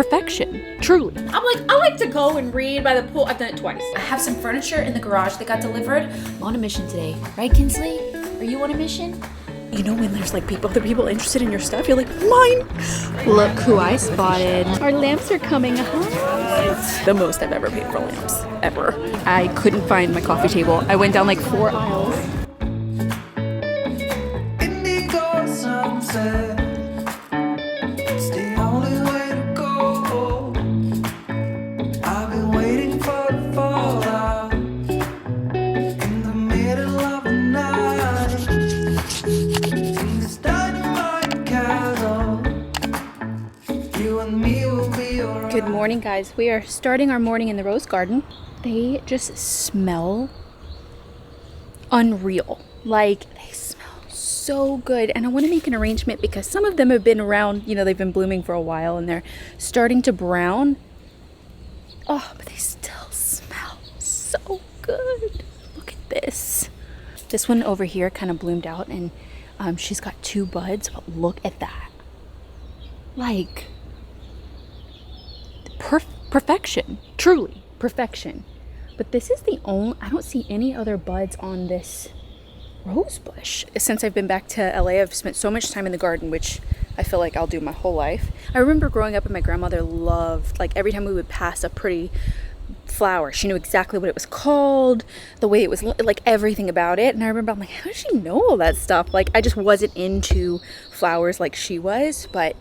perfection, truly. I like to go and read by the pool. I've done it twice. I have some furniture in the garage that got delivered. I'm on a mission today, right, Kinsley? Are you on a mission? You know when there's like other people interested in your stuff, you're like, mine. Look who I spotted. Our lamps are coming home. The most I've ever paid for lamps, ever. I couldn't find my coffee table. I went down like 4 aisles. Indigo sunset, it's the only way to go. I've been waiting for the fallout in the middle of the night. In this dynamite castle, you and me will be alright. Good morning, guys. We are starting our morning in the rose garden. They just smell unreal. Like, they smell so good. And I want to make an arrangement because some of them have been around, you know, they've been blooming for a while and they're starting to brown. Oh, but they still smell so good. Look at this. This one over here kind of bloomed out and she's got 2 buds, but look at that. Like, perfection, truly perfection. But this is the only, I don't see any other buds on this rose bush. Since I've been back to LA, I've spent so much time in the garden, which I feel like I'll do my whole life. I remember growing up and my grandmother loved, like every time we would pass a pretty flower, she knew exactly what it was called, the way it was, like everything about it. And I remember I'm like, how does she know all that stuff? Like, I just wasn't into flowers like she was. But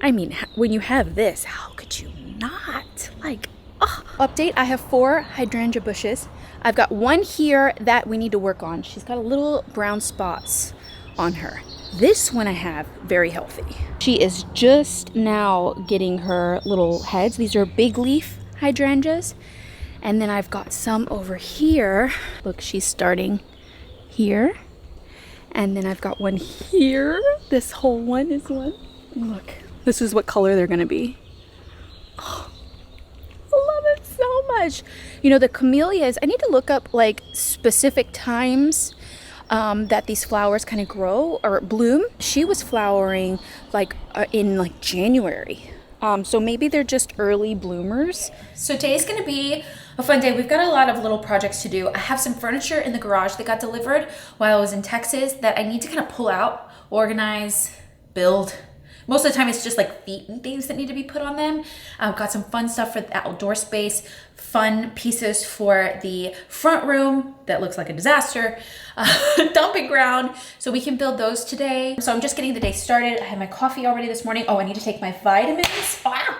I mean, when you have this, how could you not? Like, oh. Update, I have 4 hydrangea bushes. I've got one here that we need to work on. She's got a little brown spots on her. This one I have very healthy. She is just now getting her little heads. These are big leaf hydrangeas. And then I've got some over here. Look, she's starting here. And then I've got one here. This whole one is one. Look, this is what color they're gonna be. Oh, I love it so much. You know, the camellias, I need to look up like specific times that these flowers kind of grow or bloom. She was flowering like in like January. So maybe they're just early bloomers. So today's gonna be a fun day. We've got a lot of little projects to do. I have some furniture in the garage that got delivered while I was in Texas that I need to kind of pull out, organize, build. Most of the time it's just like feet and things that need to be put on them. I've got some fun stuff for the outdoor space, fun pieces for the front room that looks like a disaster, dumping ground, so we can build those today. So I'm just getting the day started. I had my coffee already this morning. Oh, I need to take my vitamins. Wow.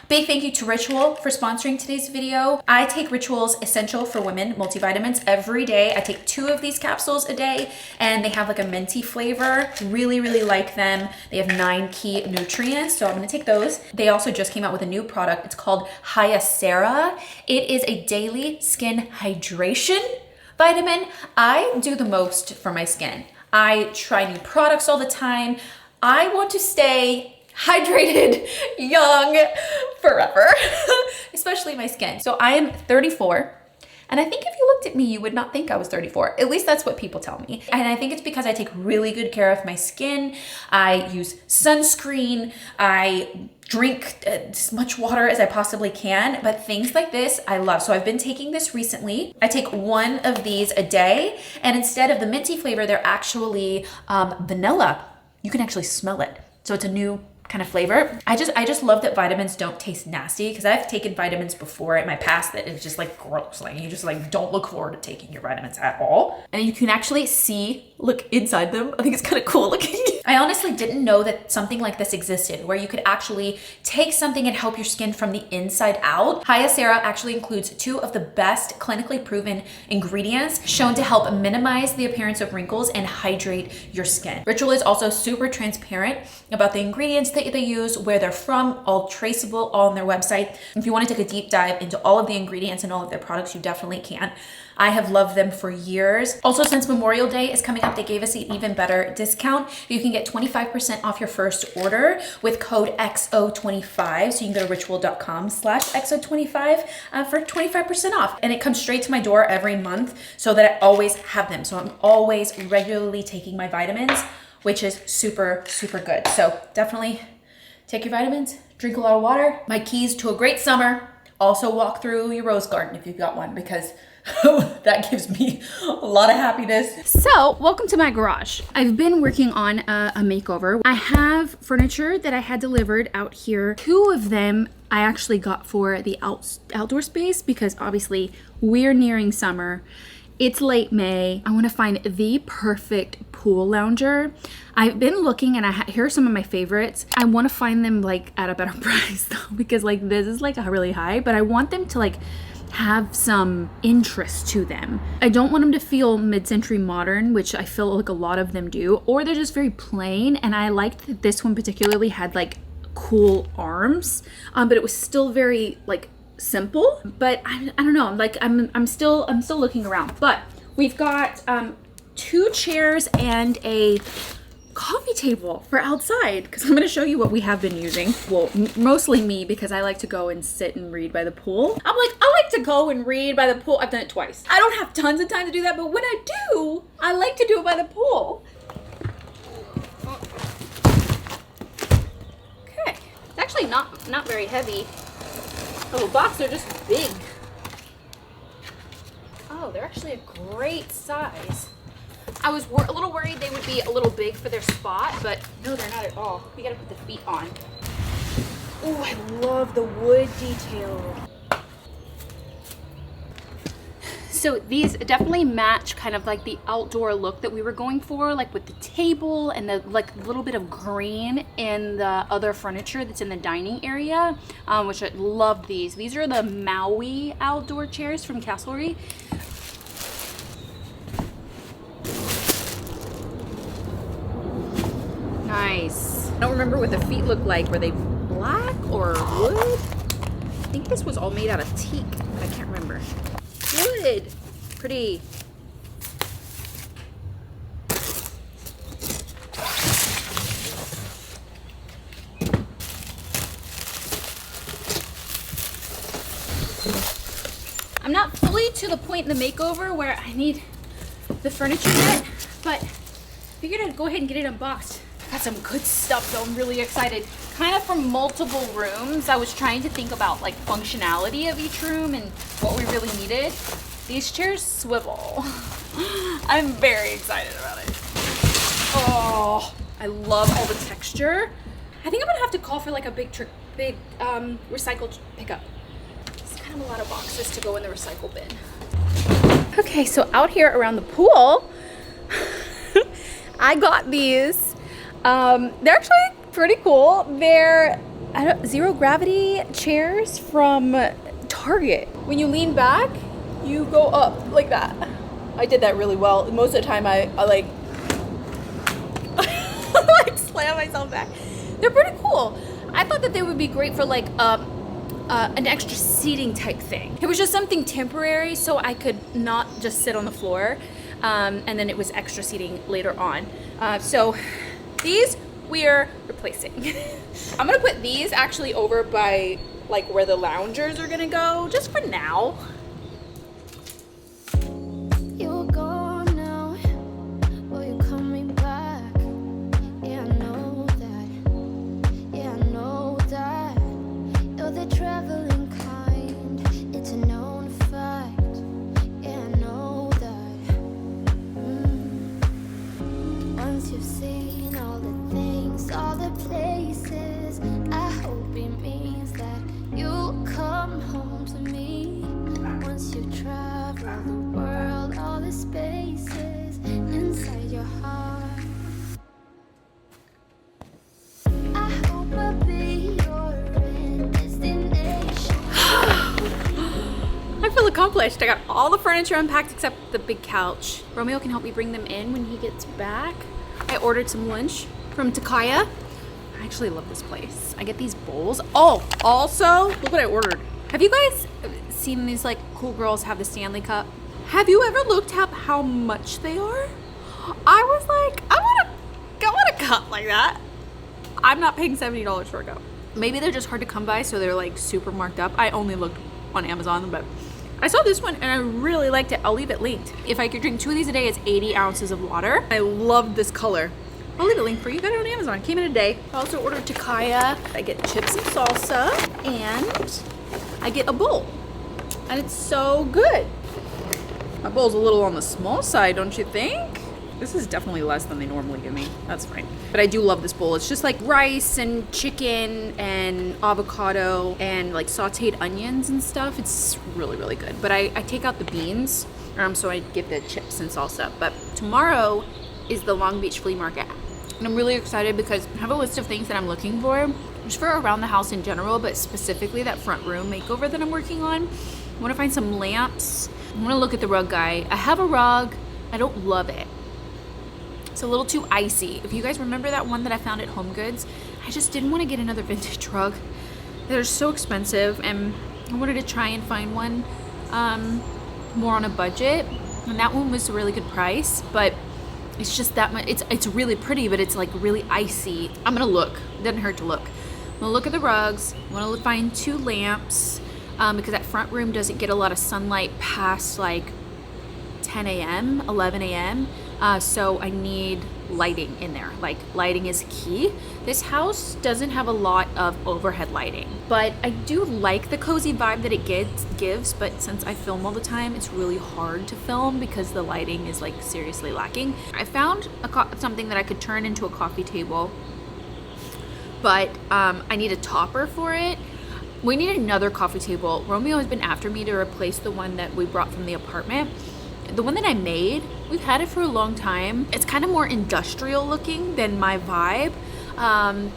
Big thank you to Ritual for sponsoring today's video. I take Ritual's Essential for Women multivitamins every day. I take 2 of these capsules a day and they have like a minty flavor. Really, really like them. They have 9 key nutrients, so I'm gonna take those. They also just came out with a new product. It's called Hyacera. It is a daily skin hydration vitamin. I do the most for my skin. I try new products all the time. I want to stay hydrated, young, forever, especially my skin. So I am 34. And I think if you looked at me, you would not think I was 34. At least that's what people tell me. And I think it's because I take really good care of my skin. I use sunscreen. I drink as much water as I possibly can. But things like this, I love. So I've been taking this recently. I take 1 of these a day. And instead of the minty flavor, they're actually vanilla. You can actually smell it. So it's a new kind of flavor. I just love that vitamins don't taste nasty, because I've taken vitamins before in my past that is just like gross. Like you just like don't look forward to taking your vitamins at all. And you can actually look inside them. I think it's kind of cool looking. I honestly didn't know that something like this existed, where you could actually take something and help your skin from the inside out. Hyacera actually includes 2 of the best clinically proven ingredients shown to help minimize the appearance of wrinkles and hydrate your skin. Ritual is also super transparent about the ingredients that they use, where they're from, all traceable, all on their website. If you want to take a deep dive into all of the ingredients and all of their products, you definitely can. I have loved them for years. Also, since Memorial Day is coming up, they gave us an even better discount. You can get 25% off your first order with code XO25. So you can go to ritual.com/XO25 for 25% off. And it comes straight to my door every month so that I always have them. So I'm always regularly taking my vitamins, which is super, super good. So definitely take your vitamins, drink a lot of water. My keys to a great summer. Also walk through your rose garden if you've got one, because that gives me a lot of happiness. So, welcome to my garage. I've been working on a makeover. I have furniture that I had delivered out here. 2 of them I actually got for the outdoor space because obviously we're nearing summer. It's late May. I want to find the perfect pool lounger. I've been looking and here are some of my favorites. I want to find them like at a better price though, because like this is like really high, but I want them to like have some interest to them. I don't want them to feel mid-century modern, which I feel like a lot of them do, or they're just very plain. And I liked that this one particularly had like cool arms, but it was still very like simple. But I don't know, like I'm still looking around. But we've got 2 chairs and a coffee table for outside, because I'm going to show you what we have been using. Well, mostly me, because I like to go and sit and read by the pool. I like to go and read by the pool. I've done it twice. I don't have tons of time to do that, but when I do, I like to do it by the pool. Okay, it's actually not very heavy. The little box, they're just big. Oh, they're actually a great size. I was a little worried they would be a little big for their spot, but no, they're not at all. We gotta put the feet on. Oh, I love the wood detail. So these definitely match kind of like the outdoor look that we were going for, like with the table and the like little bit of green in the other furniture that's in the dining area, which I love these. These are the Maui outdoor chairs from Castlery. Nice. I don't remember what the feet look like. Were they black or wood? I think this was all made out of teak, but I can't remember. Wood. Pretty. I'm not fully to the point in the makeover where I need the furniture yet, but figured I'd go ahead and get it unboxed. Got some good stuff though, I'm really excited. Kind of from multiple rooms, I was trying to think about like functionality of each room and what we really needed. These chairs swivel. I'm very excited about it. Oh, I love all the texture. I think I'm gonna have to call for like a big recycled pickup. It's kind of a lot of boxes to go in the recycle bin. Okay, so out here around the pool, I got these. They're actually pretty cool. They're zero gravity chairs from Target. When you lean back, you go up like that. I did that really well. Most of the time I like, like slam myself back. They're pretty cool. I thought that they would be great for like an extra seating type thing. It was just something temporary so I could not just sit on the floor. And then it was extra seating later on. So these we're replacing. I'm gonna put these actually over by like where the loungers are gonna go, just for now. You're gone now, will you coming back? Yeah, I know that. Yeah, I know that. You're the traveling kind, it's a known fact. Yeah, I know that. Once you've seen all the things, all the places, I hope it means that you'll come home to me. Once you travel the world, all the spaces inside your heart, I hope I'll be your end destination. I feel accomplished. I got all the furniture unpacked except the big couch. Romeo can help me bring them in when he gets back. I ordered some lunch from Takaya. I actually love this place. I get these bowls. Oh, also, look what I ordered. Have you guys seen these like cool girls have the Stanley Cup? Have you ever looked up how much they are? I was like, I want a cup like that. I'm not paying $70 for a cup. Maybe they're just hard to come by, so they're like super marked up. I only looked on Amazon, but I saw this one and I really liked it. I'll leave it linked. If I could drink 2 of these a day, it's 80 ounces of water. I love this color. I'll leave a link for you. Got it on Amazon. Came in a day. I also ordered Takaya. I get chips and salsa, and I get a bowl. And it's so good. My bowl's a little on the small side, don't you think? This is definitely less than they normally give me. That's fine. But I do love this bowl. It's just like rice and chicken and avocado and like sauteed onions and stuff. It's really, really good. But I take out the beans, so I get the chips and salsa. But tomorrow is the Long Beach Flea Market. And I'm really excited because I have a list of things that I'm looking for. Just for around the house in general, but specifically that front room makeover that I'm working on. I want to find some lamps. I want to look at the rug guy. I have a rug. I don't love it. It's a little too icy. If you guys remember that one that I found at Home Goods, I just didn't want to get another vintage rug. They're so expensive, and I wanted to try and find one more on a budget. And that one was a really good price, but it's just that much. It's really pretty, but it's like really icy. I'm gonna look. It doesn't hurt to look. I'm gonna look at the rugs. I want to find 2 lamps because that front room doesn't get a lot of sunlight past like 10 a.m., 11 a.m. So I need lighting in there. Like, lighting is key. This house doesn't have a lot of overhead lighting, but I do like the cozy vibe that it gives. But since I film all the time, it's really hard to film because the lighting is like seriously lacking. I found something that I could turn into a coffee table, but I need a topper for it. We need another coffee table. Romeo has been after me to replace the one that we brought from the apartment. The one that I made, we've had it for a long time. It's kind of more industrial looking than my vibe.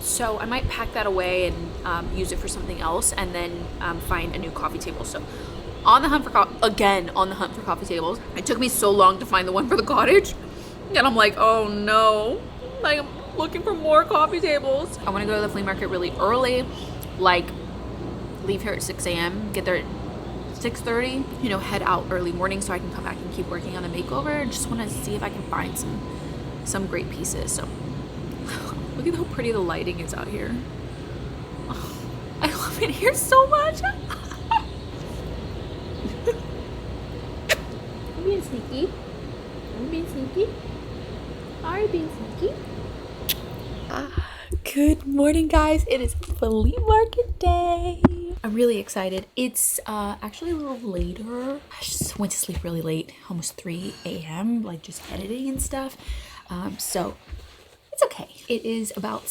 So I might pack that away and use it for something else, and then find a new coffee table. So on the hunt for coffee tables. It took me so long to find the one for the cottage, and I'm like, oh no, like, I'm looking for more coffee tables. I want to go to the flea market really early, like leave here at 6 a.m., get there at 6:30, you know, head out early morning so I can come back and keep working on the makeover. Just want to see if I can find some great pieces. So look at how pretty the lighting is out here. Oh, I love it here so much. I'm being sneaky. Are you being sneaky? Good morning, guys. It is flea market day. I'm really excited. It's actually a little later. I just went to sleep really late, almost 3 a.m., like just editing and stuff. So it's okay. It is about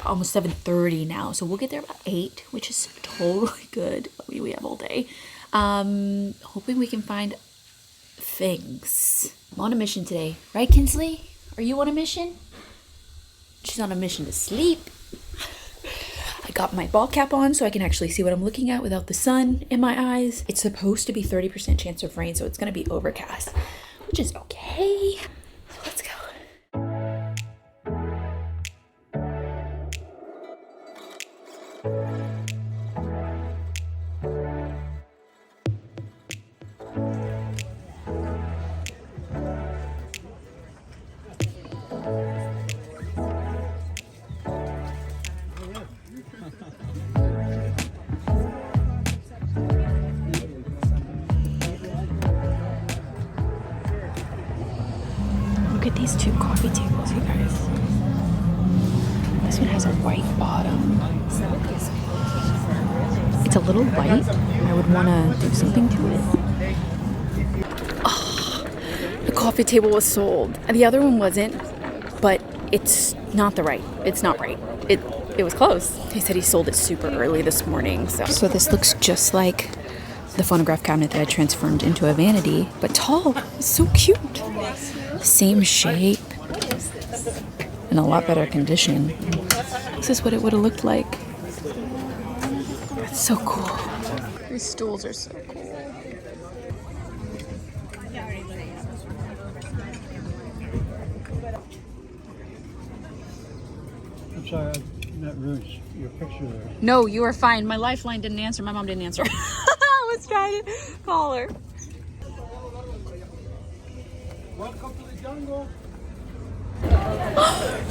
almost 7:30 now. So we'll get there about 8, which is totally good. We have all day. Hoping we can find things. I'm on a mission today. Right, Kinsley? Are you on a mission? She's on a mission to sleep. I got my ball cap on so I can actually see what I'm looking at without the sun in my eyes. It's supposed to be 30% chance of rain, so it's going to be overcast, which is okay. So let's go. Look at these 2 coffee tables, you guys. This one has a white bottom. It's a little light. I would want to do something to it. Oh, the coffee table was sold. The other one wasn't, but it's not right. It's not right. It was close. He said he sold it super early this morning. So this looks just like the phonograph cabinet that I transformed into a vanity, but tall. It's so cute. Same shape in a lot better condition. This is what it would have looked like. That's so cool. These stools are so cool. I'm sorry, I not ruined your picture there. No, you are fine. My lifeline didn't answer. My mom didn't answer. I was trying to call her. Welcome to the jungle.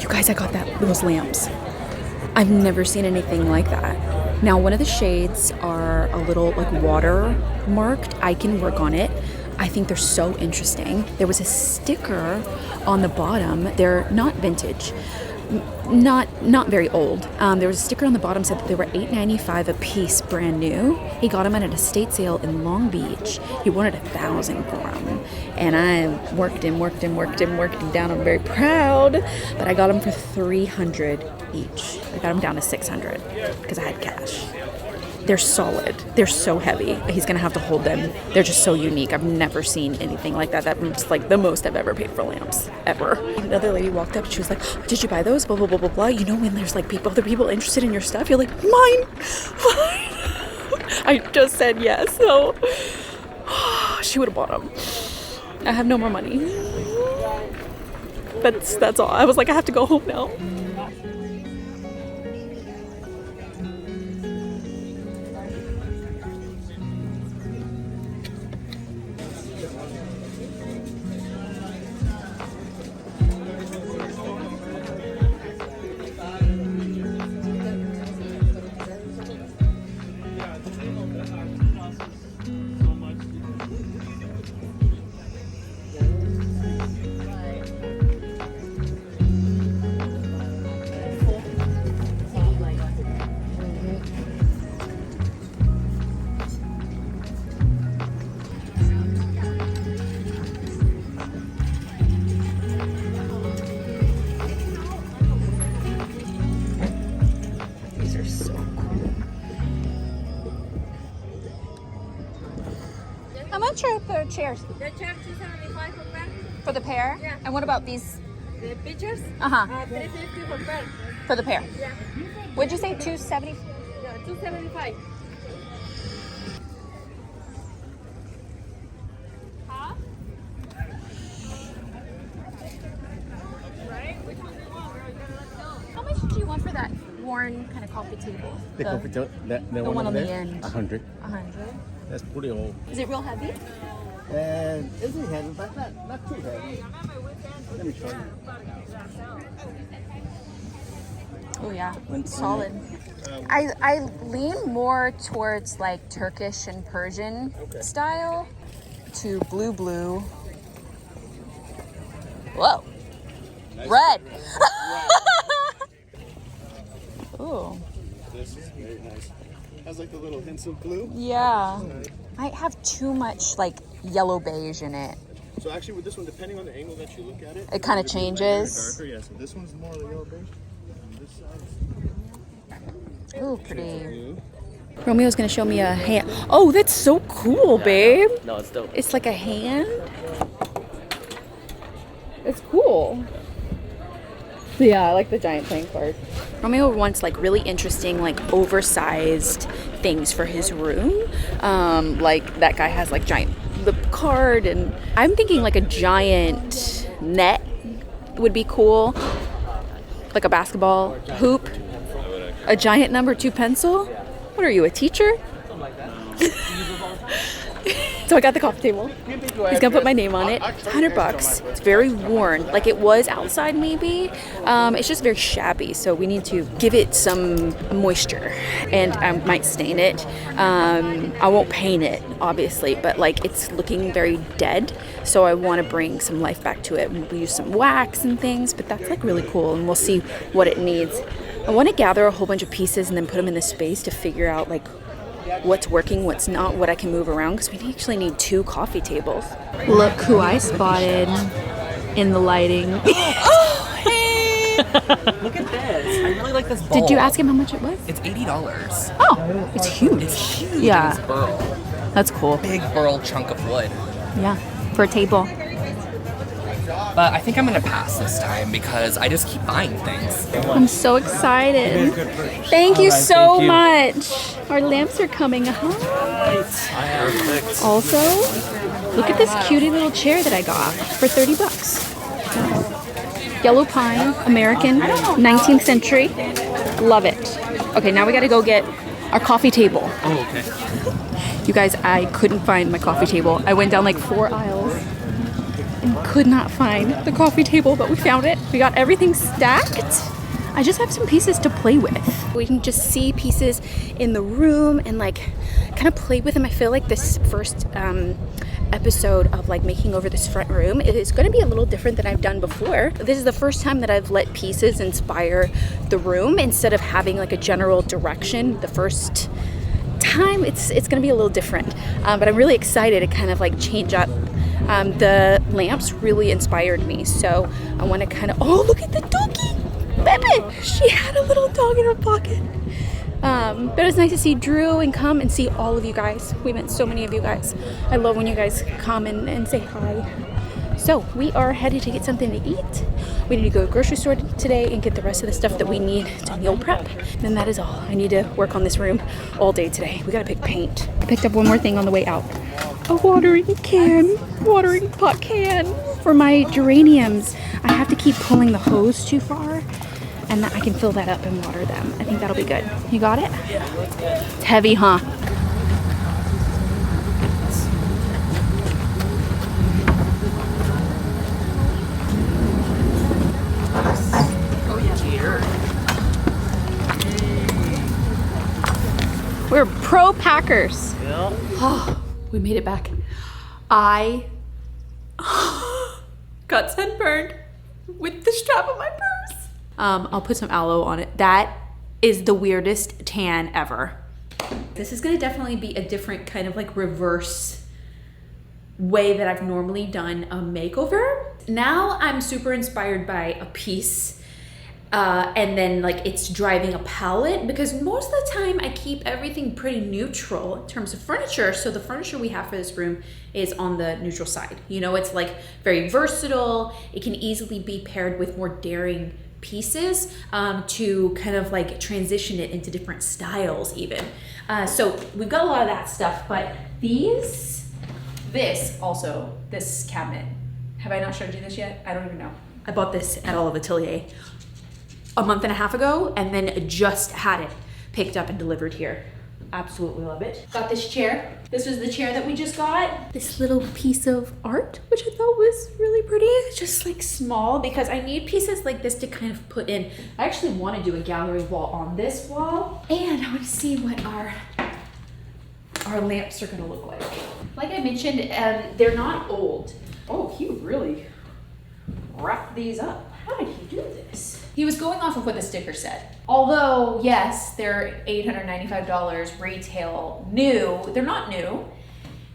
You guys, I got those lamps. I've never seen anything like that. Now, one of the shades are a little like water marked. I can work on it. I think they're so interesting. There was a sticker on the bottom. They're not vintage, not very old. There was a sticker on the bottom said that they were $8.95 a piece, brand new. He got them at an estate sale in Long Beach. He wanted $1,000 for them, and I worked him down. I'm very proud, but I got them for $300 each. I got them down to $600 because I had cash. They're solid. They're so heavy. He's gonna have to hold them. They're just so unique. I've never seen anything like that. That's like the most I've ever paid for lamps, ever. Another lady walked up and she was like, "Did you buy those? Blah, blah, blah, blah, blah." You know when there's like other people interested in your stuff, you're like, mine. I just said yes, so she would have bought them. I have no more money. That's all. I was like, I have to go home now. How much are the chairs? The chair 275 per pair. For the pair? Yeah. And what about these? The pictures? 350 per pair. For the pair? Yeah. Would you say 270? Yeah, 275. Huh? Right? Which one do you want, girl? You gotta let go. How much do you want for that worn kind of coffee table? The coffee table, the one one on over the there? end. 100. 100. That's pretty old. Is it real heavy? And it's heavy, but not too heavy. Let me show you. Oh yeah, solid. I lean more towards like Turkish and Persian style to blue. Whoa. Nice. Red. Ooh. This is very nice. Has like the little hints of blue. Yeah. I have too much like yellow beige in it. So actually with this one, depending on the angle that you look at it, It kind of it'll be lighter or changes. darker. Yeah, so this one's more like yellow beige. And this side Ooh, pretty. blue. Romeo's gonna show me a hand. Oh, that's so cool, babe. No, it's dope. It's like a hand. It's cool. Yeah, I like the giant playing card. Romeo wants like really interesting, like oversized things for his room. Like that guy has like giant the card, and I'm thinking like a giant net would be cool. Like a basketball hoop. A giant number 2 pencil. What are you, a teacher? So I got the coffee table. He's gonna put my name on it. It's $100. It's very worn, like it was outside maybe. It's just very shabby, so we need to give it some moisture, and I might stain it. I won't paint it, obviously, but like it's looking very dead, so I want to bring some life back to it. We'll use some wax and things, but that's like really cool, and we'll see what it needs. I want to gather a whole bunch of pieces and then put them in the space to figure out like what's working, what's not, what I can move around, because we actually need 2 coffee tables. Look who I spotted in the lighting. Oh, hey! Look at this. I really like this bowl. Did you ask him how much it was? It's $80. Oh, it's huge. It's huge. Yeah. It's burl. That's cool. Big burl chunk of wood. Yeah, for a table. But I think I'm gonna pass this time because I just keep buying things. I'm so excited. Thank you so much. Our lamps are coming. Hi. Also, look at this cutie little chair that I got for $30. Yellow pine, American, 19th century. Love it. Okay, now we gotta go get our coffee table. Oh, okay. You guys, I couldn't find my coffee table. I went down like 4 aisles and could not find the coffee table, but we found it. We got everything stacked. I just have some pieces to play with. We can just see pieces in the room and like kind of play with them. I feel like this first episode of like making over this front room. It is going to be a little different than I've done before. This is the first time that I've let pieces inspire the room instead of having like a general direction. The first time it's going to be a little different, but I'm really excited to kind of like change up. The lamps really inspired me, so I want to kind of, oh, look at the doggy, baby. She had a little dog in her pocket. But it was nice to see Drew and come and see all of you guys. We met so many of you guys. I love when you guys come and say hi. So we are headed to get something to eat. We need to go to the grocery store today and get the rest of the stuff that we need to meal prep. And that is all. I need to work on this room all day today. We gotta pick paint. I picked up one more thing on the way out. A watering pot can for my geraniums. I have to keep pulling the hose too far, and I can fill that up and water them. I think that'll be good. You got it? Yeah. It's heavy, huh? We're pro Packers. Yeah. Oh, we made it back. I got sunburned with the strap of my purse. I'll put some aloe on it. That is the weirdest tan ever. This is gonna definitely be a different kind of like reverse way that I've normally done a makeover. Now I'm super inspired by a piece and then like it's driving a palette, because most of the time I keep everything pretty neutral in terms of furniture. So the furniture we have for this room is on the neutral side. You know, it's like very versatile. It can easily be paired with more daring pieces to kind of like transition it into different styles even. So we've got a lot of that stuff, but this cabinet, have I not showed you this yet? I don't even know. I bought this at Olive Atelier a month and a half ago, and then just had it picked up and delivered here. Absolutely love it. Got this chair. This was the chair that we just got. This little piece of art, which I thought was really pretty. It's just like small, because I need pieces like this to kind of put in. I actually want to do a gallery wall on this wall, and I want to see what our lamps are gonna look like. Like I mentioned, they're not old. Oh, he really wrapped these up. How did he do this? He was going off of what the sticker said. Although, yes, they're $895 retail new. They're not new,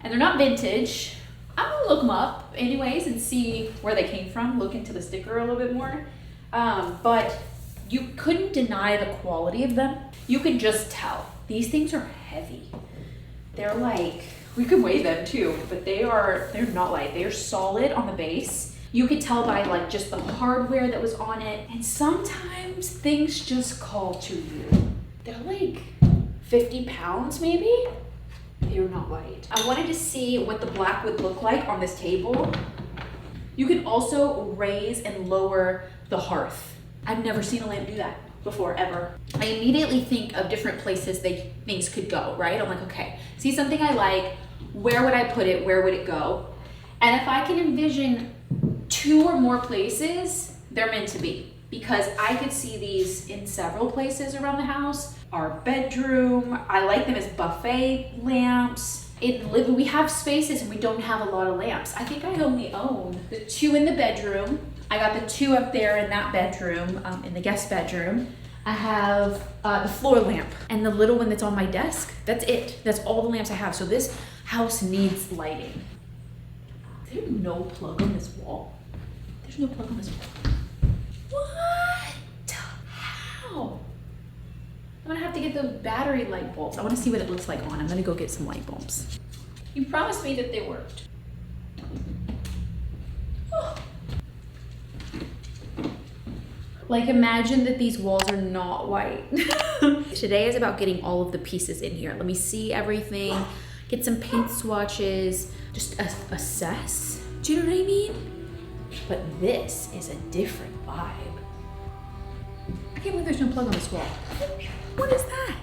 and they're not vintage. I'm gonna look them up anyways and see where they came from, look into the sticker a little bit more. But you couldn't deny the quality of them. You could just tell. These things are heavy. They're like, we could weigh them too, but they're not light. They're solid on the base. You could tell by like just the hardware that was on it. And sometimes things just call to you. They're like 50 pounds maybe. They're not light. I wanted to see what the black would look like on this table. You can also raise and lower the hearth. I've never seen a lamp do that before, ever. I immediately think of different places things could go, right? I'm like, okay, see something I like, where would I put it? Where would it go? And if I can envision 2 or more places, they're meant to be, because I could see these in several places around the house. Our bedroom, I like them as buffet lamps. We have spaces and we don't have a lot of lamps. I think I only own the 2 in the bedroom. I got the 2 up there in that bedroom, in the guest bedroom. I have the floor lamp and the little one that's on my desk. That's it. That's all the lamps I have. So this house needs lighting. Is there no plug on this wall? There's no plug on this wall. What? How? I'm gonna have to get those battery light bulbs. I wanna see what it looks like on. I'm gonna go get some light bulbs. You promised me that they worked. Oh. Like, imagine that these walls are not white. Today is about getting all of the pieces in here. Let me see everything, get some paint swatches, just assess. Do you know what I mean? But this is a different vibe. I can't believe there's no plug on this wall. What is that?